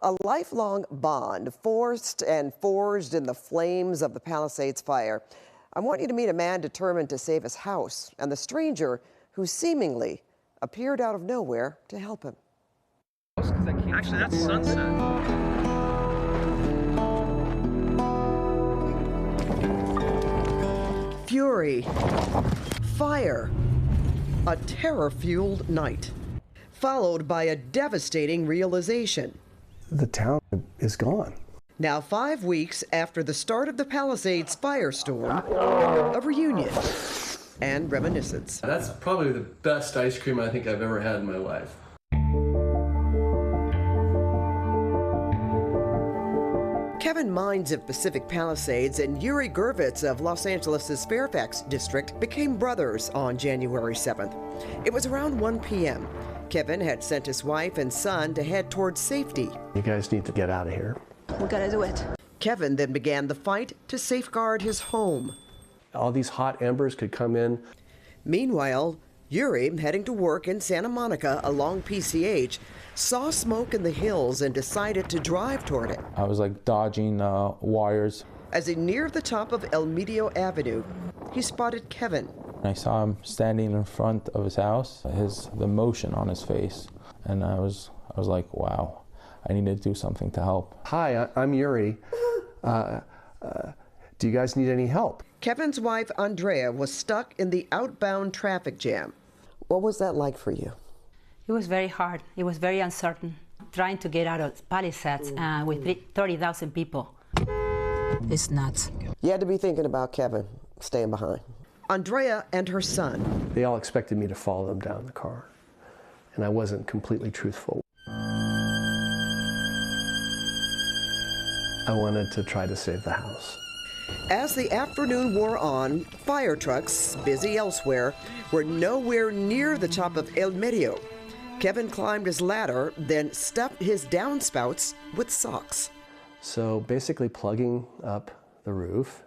A lifelong bond forced and forged in the flames of the Palisades Fire. I want you to meet a man determined to save his house and the stranger who seemingly appeared out of nowhere to help him. Actually, that's sunset. Fury, fire, a terror-fueled night, followed by a devastating realization. The town is gone. Now 5 weeks after the start of the Palisades firestorm, a reunion and reminiscence. That's probably the best ice cream I think I've ever had in my life. Kevin Mines of Pacific Palisades and Yuri Gervitz of Los Angeles' Fairfax district became brothers on January 7th. It was around 1 p.m. Kevin had sent his wife and son to head towards safety. You guys need to get out of here. We gotta do it. Kevin then began the fight to safeguard his home. All these hot embers could come in. Meanwhile, Yuri, heading to work in Santa Monica along PCH, saw smoke in the hills and decided to drive toward it. I was like dodging wires. As he neared the top of El Medio Avenue, he spotted Kevin. I saw him standing in front of his house, the motion on his face, and I was like, wow, I need to do something to help. Hi, I'm Yuri. Do you guys need any help? Kevin's wife, Andrea, was stuck in the outbound traffic jam. What was that like for you? It was very hard. It was very uncertain. Trying to get out of Palisades with 30,000 people. It's nuts. You had to be thinking about Kevin staying behind. Andrea and her son. They all expected me to follow them down the car, and I wasn't completely truthful. I wanted to try to save the house. As the afternoon wore on, fire trucks, busy elsewhere, were nowhere near the top of El Medio. Kevin climbed his ladder, then stuffed his downspouts with socks. So basically plugging up the roof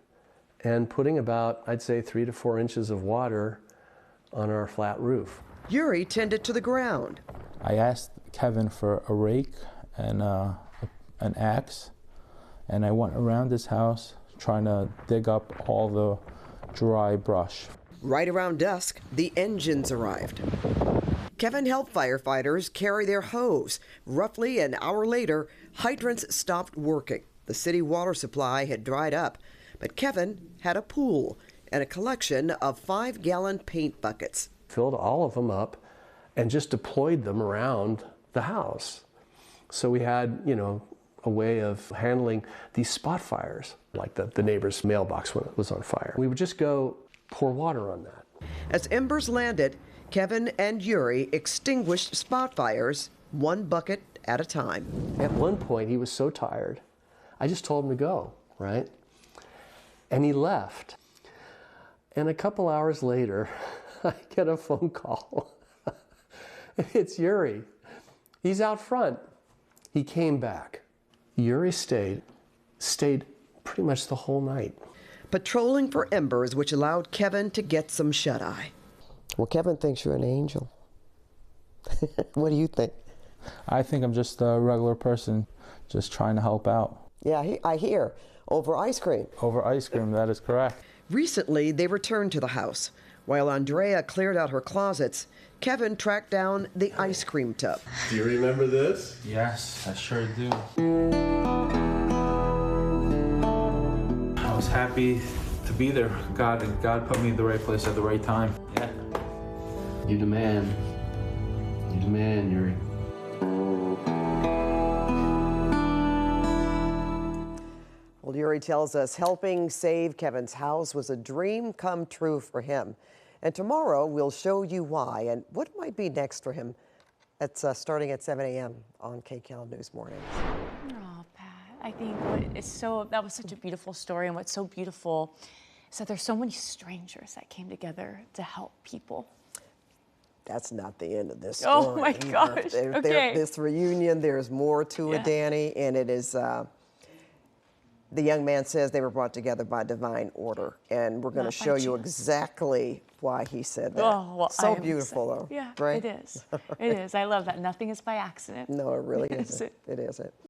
and putting about, I'd say, 3 to 4 inches of water on our flat roof. Yuri tended to the ground. I asked Kevin for a rake and an axe, and I went around his house trying to dig up all the dry brush. Right around dusk, the engines arrived. Kevin helped firefighters carry their hose. Roughly an hour later, hydrants stopped working. The city water supply had dried up, but Kevin had a pool and a collection of 5-gallon paint buckets. Filled all of them up and just deployed them around the house. So we had, a way of handling these spot fires, like the neighbor's mailbox when it was on fire. We would just go pour water on that. As embers landed, Kevin and Yuri extinguished spot fires, 1 bucket at a time. At one point, he was so tired, I just told him to go, right? And he left. And a couple hours later, I get a phone call. It's Yuri. He's out front. He came back. Yuri stayed pretty much the whole night. Patrolling for embers, which allowed Kevin to get some shut-eye. Well, Kevin thinks you're an angel. What do you think? I think I'm just a regular person, just trying to help out. Yeah, I hear. Over ice cream. Over ice cream, that is correct. Recently, they returned to the house. While Andrea cleared out her closets, Kevin tracked down the ice cream tub. Do you remember this? Yes, I sure do. I was happy to be there. God put me in the right place at the right time. Yeah. You demand. You demand, Yuri. Well, Yuri tells us helping save Kevin's house was a dream come true for him. And tomorrow we'll show you why and what might be next for him. It's starting at 7 a.m. on KCAL News Mornings. Oh, Pat, I think that was such a beautiful story, and what's so beautiful is that there's so many strangers that came together to help people. That's not the end of this story. Oh my gosh, okay. This reunion, there's more to it, Danny, and it is, the young man says they were brought together by divine order, and we're going to show you exactly why he said that. Oh, well, so beautiful, though. Yeah, right? it is. It is. I love that. Nothing is by accident. No, it really isn't. It isn't.